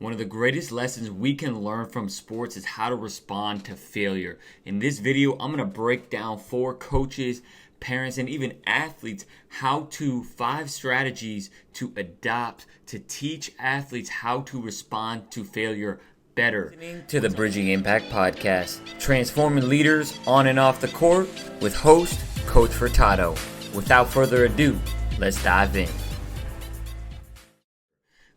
One of the greatest lessons we can learn from sports is how to respond to failure. In this video, I'm going to break down for coaches, parents, and even athletes five strategies to adopt to teach athletes how to respond to failure better. Listening to the Bridging Impact Podcast, transforming leaders on and off the court with host Coach Furtado. Without further ado, let's dive in.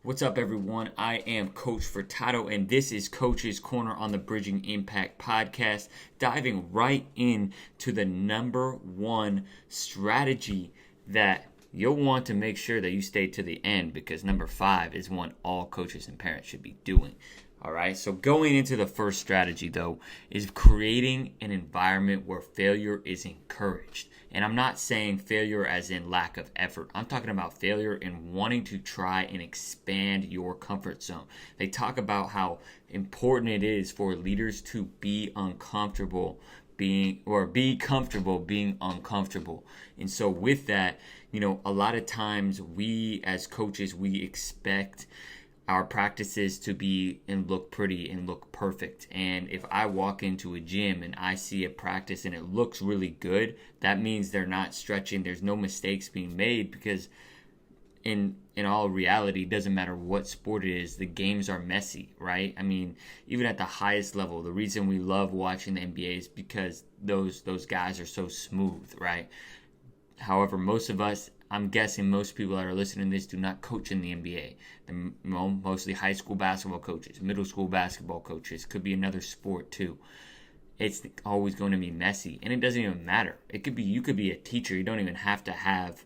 What's up, everyone? I am Coach Furtado, and this is Coach's Corner on the Bridging Impact Podcast, diving right into the number one strategy that you'll want to make sure that you stay to the end, because number 5 is one all coaches and parents should be doing. All right, so going into the first strategy, though, is creating an environment where failure is encouraged. And I'm not saying failure as in lack of effort. I'm talking about failure in wanting to try and expand your comfort zone. They talk about how important it is for leaders to be comfortable being uncomfortable. And so with that, a lot of times we as coaches, we expect our practices to be and look pretty and look perfect. And if I walk into a gym and I see a practice and it looks really good, that means they're not stretching. There's no mistakes being made, because in all reality, it doesn't matter what sport it is, the games are messy, right? I mean, even at the highest level, the reason we love watching the NBA is because those guys are so smooth, right? However, most of us, I'm guessing most people that are listening to this do not coach in the NBA. They're mostly high school basketball coaches, middle school basketball coaches. Could be another sport too. It's always going to be messy, and it doesn't even matter. You could be a teacher. You don't even have to have,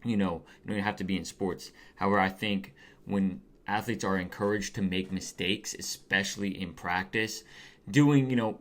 you don't even have to be in sports. However, I think when athletes are encouraged to make mistakes, especially in practice, doing,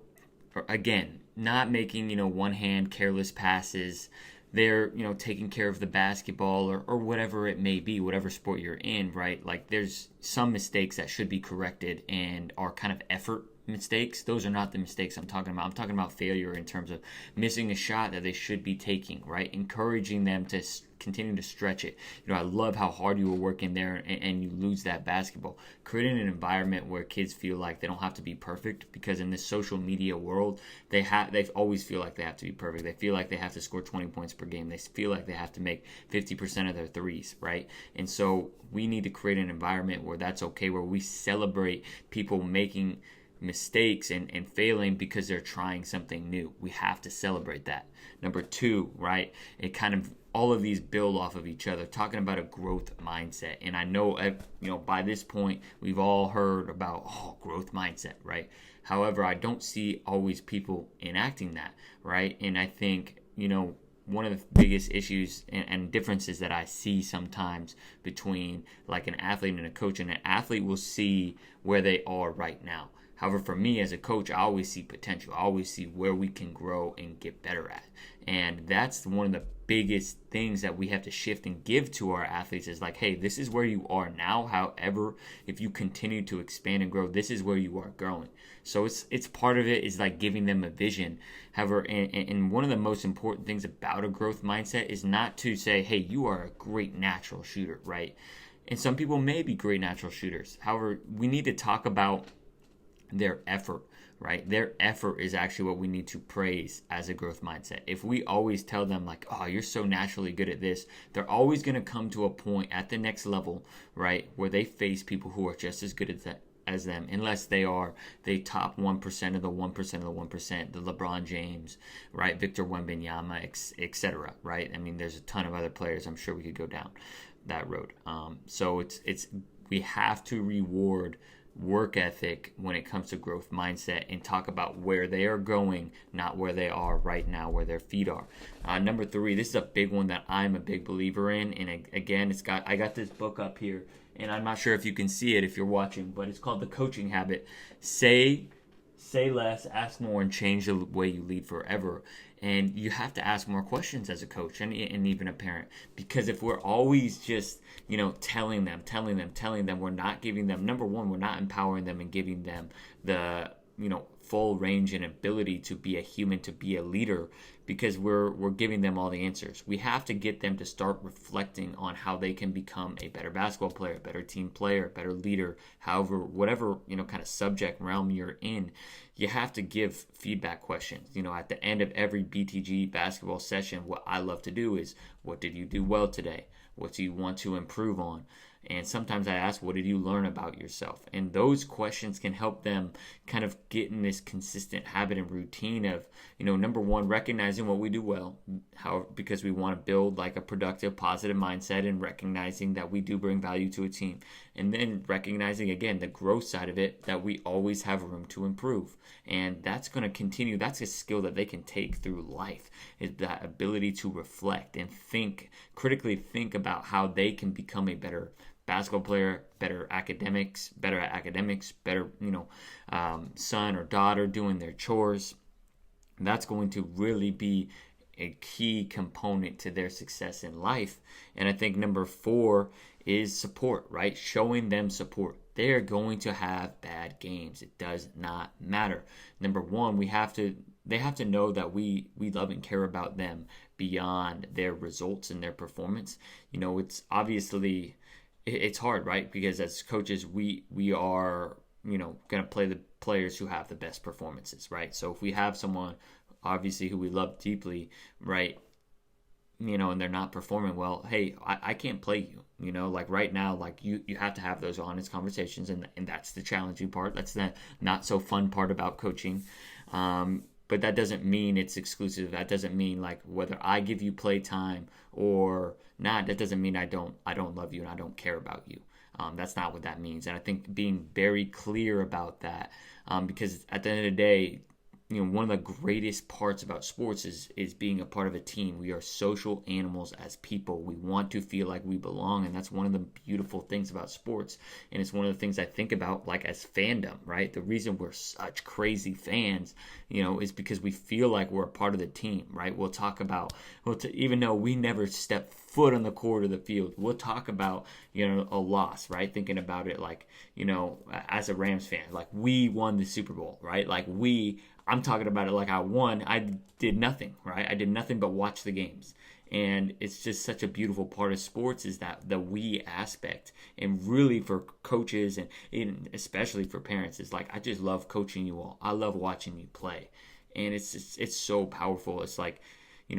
again, not making, one-hand careless passes. They're, taking care of the basketball or whatever it may be, whatever sport you're in, right? Like, there's some mistakes that should be corrected and are kind of effort mistakes. Those are not the mistakes I'm talking about. I'm talking about failure in terms of missing a shot that they should be taking, right? Encouraging them to continue to stretch it. I love how hard you were working there and you lose that basketball. Creating an environment where kids feel like they don't have to be perfect, because in this social media world, they always feel like they have to be perfect. They feel like they have to score 20 points per game. They feel like they have to make 50% of their threes, right? And so we need to create an environment where that's okay, where we celebrate people making mistakes and failing because they're trying something new. We have to celebrate that. Number 2, right? It kind of, all of these build off of each other, talking about a growth mindset. And I know, by this point, we've all heard about, growth mindset, right? However, I don't see always people enacting that, right? And I think, one of the biggest issues and differences that I see sometimes between like an athlete and a coach, and an athlete will see where they are right now. However, for me as a coach, I always see potential. I always see where we can grow and get better at. And that's one of the biggest things that we have to shift and give to our athletes, is like, hey, this is where you are now. However, if you continue to expand and grow, this is where you are growing. So it's part of it is like giving them a vision. However, and one of the most important things about a growth mindset is not to say, hey, you are a great natural shooter, right? And some people may be great natural shooters. However, we need to talk about their effort, right? Their effort is actually what we need to praise as a growth mindset. If we always tell them like, oh, you're so naturally good at this, they're always going to come to a point at the next level, right, where they face people who are just as good as them, unless they top 1% of the 1% of the 1%, the LeBron James, right, Victor Wembanyama, etc., right? I mean, there's a ton of other players. I'm sure we could go down that road. So we have to reward work ethic when it comes to growth mindset and talk about where they are going, not where they are right now, where their feet are. Number 3, this is a big one that I'm a big believer in, and again, I got this book up here, and I'm not sure if you can see it if you're watching, but it's called The Coaching Habit. Say less, ask more, and change the way you lead forever. And you have to ask more questions as a coach and even a parent, because if we're always just, telling them, we're not giving them, number one, we're not empowering them and giving them the full range and ability to be a human, to be a leader, because we're giving them all the answers. We have to get them to start reflecting on how they can become a better basketball player, a better team player, a better leader, however, whatever, kind of subject realm you're in. You have to give feedback questions. At the end of every BTG basketball session, what I love to do is, what did you do well today? What do you want to improve on? And sometimes I ask, what did you learn about yourself? And those questions can help them kind of get in this consistent habit and routine of, number one, recognizing what we do well, because we want to build like a productive, positive mindset, and recognizing that we do bring value to a team. And then recognizing, again, the growth side of it, that we always have room to improve. And that's going to continue. That's a skill that they can take through life, is that ability to reflect and critically think about how they can become a better basketball player, better at academics, better, son or daughter doing their chores. That's going to really be a key component to their success in life. And I think number 4 is support, right? Showing them support. They're going to have bad games. It does not matter. Number 1, they have to know that we love and care about them beyond their results and their performance. It's obviously, it's hard, right? Because as coaches, we are, going to play the players who have the best performances, right? So if we have someone, obviously, who we love deeply, right, and they're not performing well, hey, I can't play you. Like right now, like you have to have those honest conversations, and that's the challenging part. That's the not so fun part about coaching. But that doesn't mean it's exclusive. That doesn't mean like whether I give you play time or not, that doesn't mean I don't love you and I don't care about you. That's not what that means. And I think being very clear about that, because at the end of the day, one of the greatest parts about sports is being a part of a team. We are social animals as people. We want to feel like we belong, and that's one of the beautiful things about sports. And it's one of the things I think about, like, as fandom, right? The reason we're such crazy fans, is because we feel like we're a part of the team, right? We'll talk about, even though we never step foot on the court of the field, we'll talk about, a loss, right? Thinking about it like, as a Rams fan, like we won the Super Bowl, right? Like I'm talking about it like I won. I did nothing, right? I did nothing but watch the games. And it's just such a beautiful part of sports, is that the we aspect. And really for coaches and especially for parents, is like, I just love coaching you all. I love watching you play. And it's so powerful. It's like,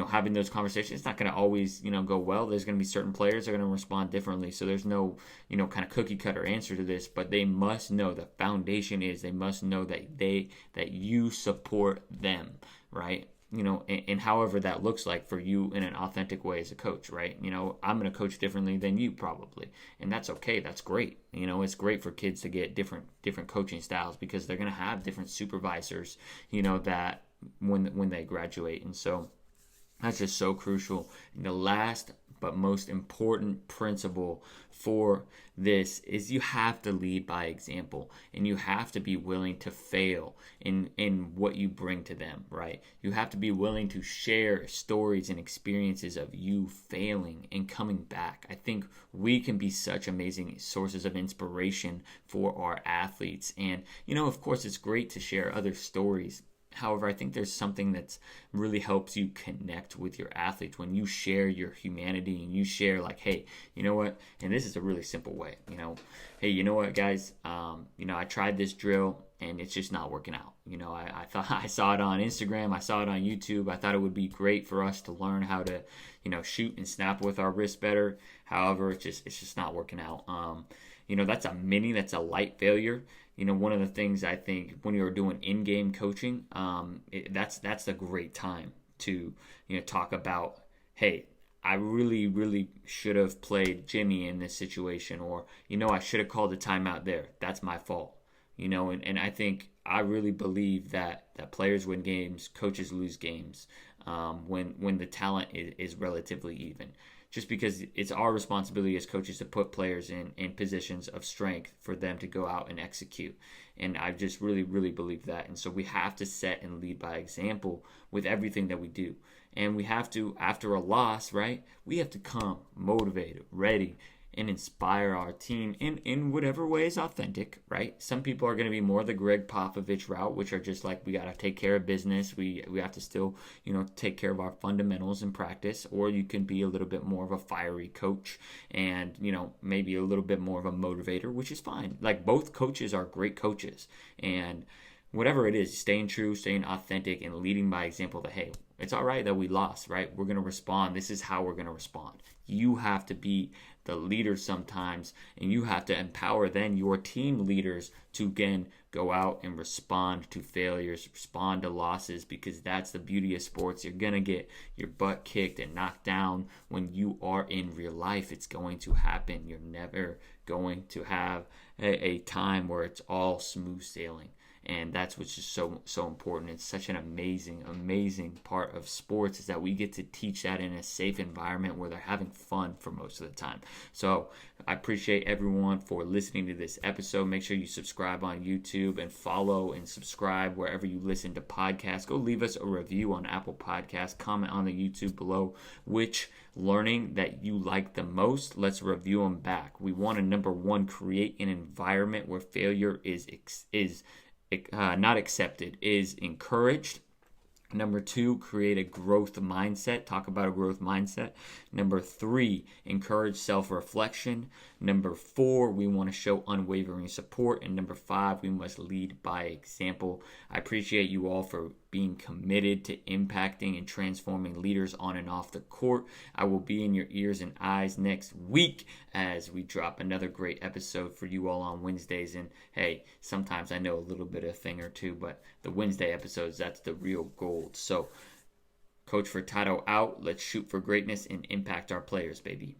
having those conversations, it's not going to always, go well. There's going to be certain players that are going to respond differently. So there's no, kind of cookie cutter answer to this, but they must know, the foundation is they must know that you support them, right? And however that looks like for you in an authentic way as a coach, right? I'm going to coach differently than you probably, and that's okay. That's great. It's great for kids to get different coaching styles, because they're going to have different supervisors, that when they graduate. And so that's just so crucial. And the last but most important principle for this is you have to lead by example, and you have to be willing to fail in what you bring to them, right? You have to be willing to share stories and experiences of you failing and coming back. I think we can be such amazing sources of inspiration for our athletes. And, of course, it's great to share other stories. However, I think there's something that really helps you connect with your athletes when you share your humanity, and you share like, hey, you know what? And this is a really simple way, hey, you know what, guys? I tried this drill and it's just not working out. I thought I saw it on Instagram, I saw it on YouTube. I thought it would be great for us to learn how to, shoot and snap with our wrist better. However, it's just not working out. That's a light failure. One of the things I think when you're doing in-game coaching, that's a great time to, talk about, hey, I really, really should have played Jimmy in this situation, or, I should have called a timeout there. That's my fault. And I think I really believe that players win games, coaches lose games, when the talent is relatively even. Just because it's our responsibility as coaches to put players in positions of strength for them to go out and execute. And I just really, really believe that. And so we have to set and lead by example with everything that we do. And we have to, after a loss, right, we have to come motivated, ready, and inspire our team in whatever way is authentic, right? Some people are going to be more the Greg Popovich route, which are just like, we got to take care of business. We have to still, take care of our fundamentals in practice. Or you can be a little bit more of a fiery coach and, maybe a little bit more of a motivator, which is fine. Like, both coaches are great coaches. And whatever it is, staying true, staying authentic, and leading by example that, hey, it's all right that we lost, right? We're going to respond. This is how we're going to respond. You have to be the leader sometimes, and you have to empower then your team leaders to, again, go out and respond to failures, respond to losses, because that's the beauty of sports. You're going to get your butt kicked and knocked down when you are in real life. It's going to happen. You're never going to have a time where it's all smooth sailing. And that's what's just so important. It's such an amazing part of sports, is that we get to teach that in a safe environment where they're having fun for most of the time. So I appreciate everyone for listening to this episode. Make sure you subscribe on YouTube and follow and subscribe wherever you listen to podcasts. Go leave us a review on Apple Podcasts. Comment on the YouTube below which learning that you like the most. Let's review them back. We want to, number one, create an environment where failure is not accepted, is encouraged. Number two, create a growth mindset. Talk about a growth mindset. Number three, encourage self-reflection. Number four, we want to show unwavering support. And number five, we must lead by example. I appreciate you all for being committed to impacting and transforming leaders on and off the court. I will be in your ears and eyes next week as we drop another great episode for you all on Wednesdays. And hey, sometimes I know a little bit of a thing or two, but the Wednesday episodes, that's the real gold. So, Coach Furtado out. Let's shoot for greatness and impact our players, baby.